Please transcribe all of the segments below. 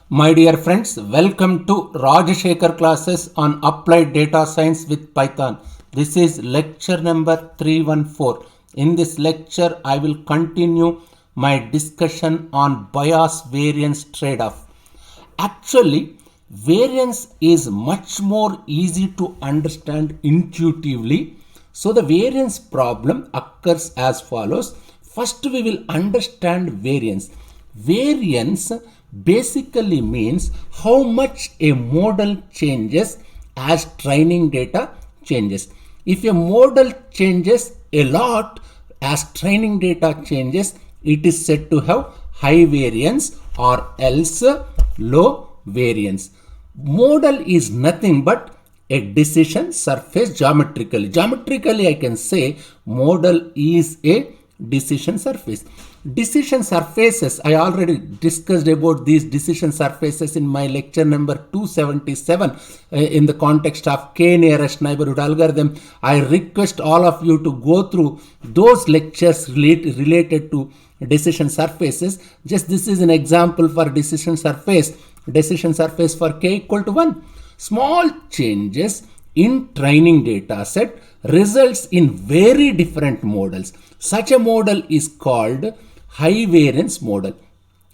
My dear friends, welcome to Rajashekhar classes on applied data science with Python. This is lecture number 314. In this lecture, I will continue my discussion on bias variance trade-off. Actually, variance is much more easy to understand intuitively. So the variance problem occurs as follows. First, we will understand variance. Variance basically means how much a model changes as training data changes. If a model changes a lot as training data changes, it is said to have high variance or else low variance. Model is nothing but a decision surface geometrically. Geometrically, I can say model is a decision surface. Decision surfaces, I already discussed about these decision surfaces in my lecture number 277 in the context of k-nearest neighborhood algorithm. I request all of you to go through those lectures related to decision surfaces. Just this is an example for decision surface for k equal to 1. Small changes in training data set results in very different models. Such a model is called high variance model.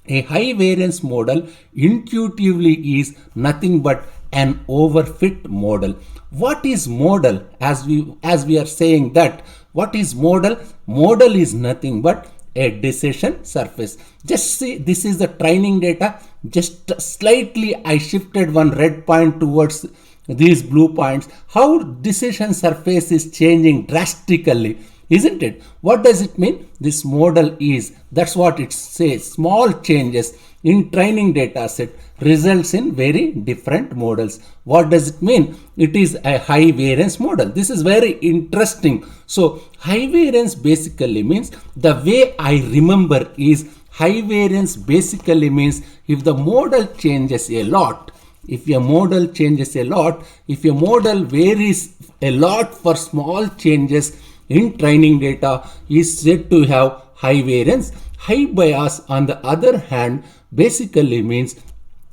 A high variance model intuitively is nothing but an overfit model. What is model? As we are saying that, what is model? Model is nothing but a decision surface. Just see, this is the training data. Just slightly I shifted one red point towards these blue points. How decision surface is changing drastically, isn't it? What does it mean? This model is, that's what it says, small changes in training data set results in very different models. What does it mean? It is a high variance model. This is very interesting. So high variance basically means, the way I remember is, high variance basically means if the model changes a lot, if your model changes a lot, if your model varies a lot for small changes in training data, is said to have high variance. High bias, on the other hand, basically means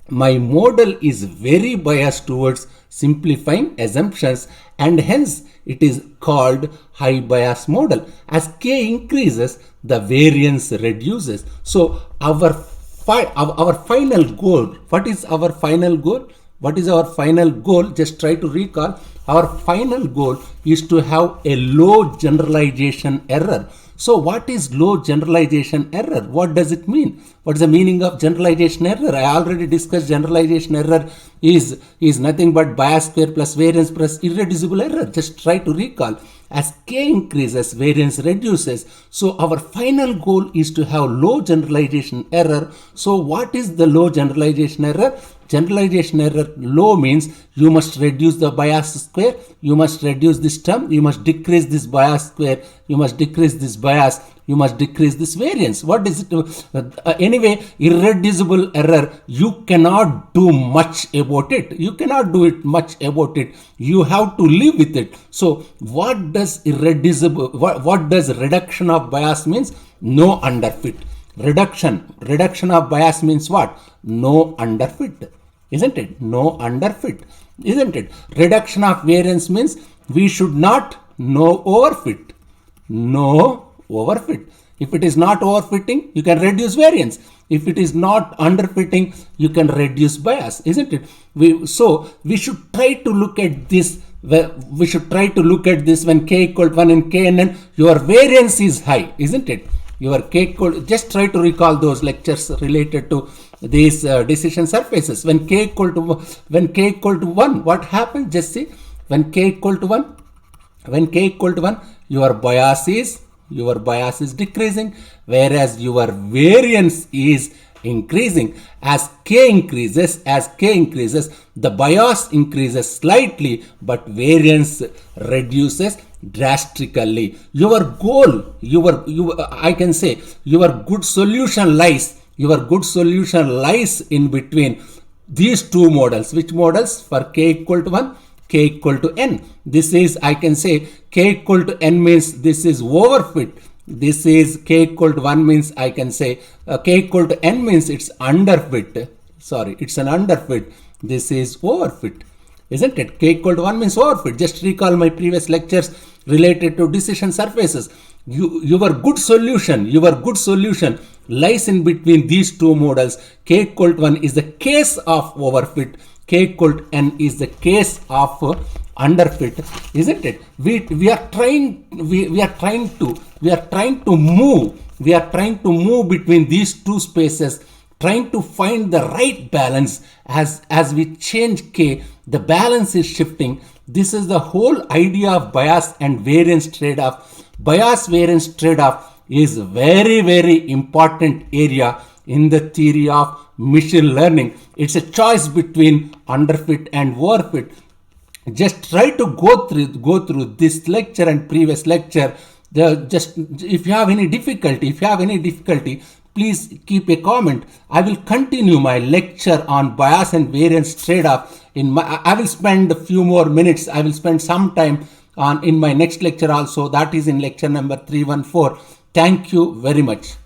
my model is very biased towards simplifying assumptions, and hence it is called high bias model. As k increases, the variance reduces. So our final goal, what is our final goal? What is our final goal? Just try to recall. Our final goal is to have a low generalization error. So what is low generalization error? What does it mean? What is the meaning of generalization error? I already discussed generalization error is nothing but bias square plus variance plus irreducible error. Just try to recall. As k increases, variance reduces. So our final goal is to have low generalization error. So what is the low generalization error? Generalization error low means you must reduce the bias square, you must reduce this term, you must decrease this bias square, you must decrease this bias, you must decrease this variance. What is it? Anyway, irreducible error, you cannot do much about it. You cannot do it much about it. You have to live with it. So what does irreducible, what does reduction of bias means? No underfit. Reduction of bias means what? No underfit. Isn't it? No underfit. Isn't it? Reduction of variance means we should not no overfit. No overfit. If it is not overfitting, you can reduce variance. If it is not underfitting, you can reduce bias. Isn't it? So we should try to look at this. We should try to look at this when k equal to 1 and knn, your variance is high. Isn't it? Your k equal, just try to recall those lectures related to these decision surfaces. When k equal to 1, what happens? Just see, when k equal to 1, your bias is decreasing, whereas your variance is increasing. As k increases, the bias increases slightly, but variance reduces drastically. Your goal, I can say, your good solution lies in between these two models. Which models? For k equal to 1, k equal to n. This is, I can say, k equal to n means this is overfit. This is k equal to 1 means I can say k equal to n means it's underfit. sorry, it's an underfit. This is overfit, isn't it? K equal to 1 means overfit. Just recall my previous lectures related to decision surfaces. Your good solution lies in between these two models. K equal to 1 is the case of overfit. K equal to n is the case of underfit, isn't it? We are trying to move between these two spaces, trying to find the right balance. As we change K, the balance is shifting. This is the whole idea of bias and variance trade-off. Bias variance trade-off is a very, very important area in the theory of machine learning. It's a choice between underfit and overfit. Just try to go through this lecture and previous lecture. Just if you have any difficulty, please keep a comment. I will continue my lecture on bias and variance trade-off. I will spend a few more minutes. I will spend some time in my next lecture also. That is in lecture number 314. Thank you very much.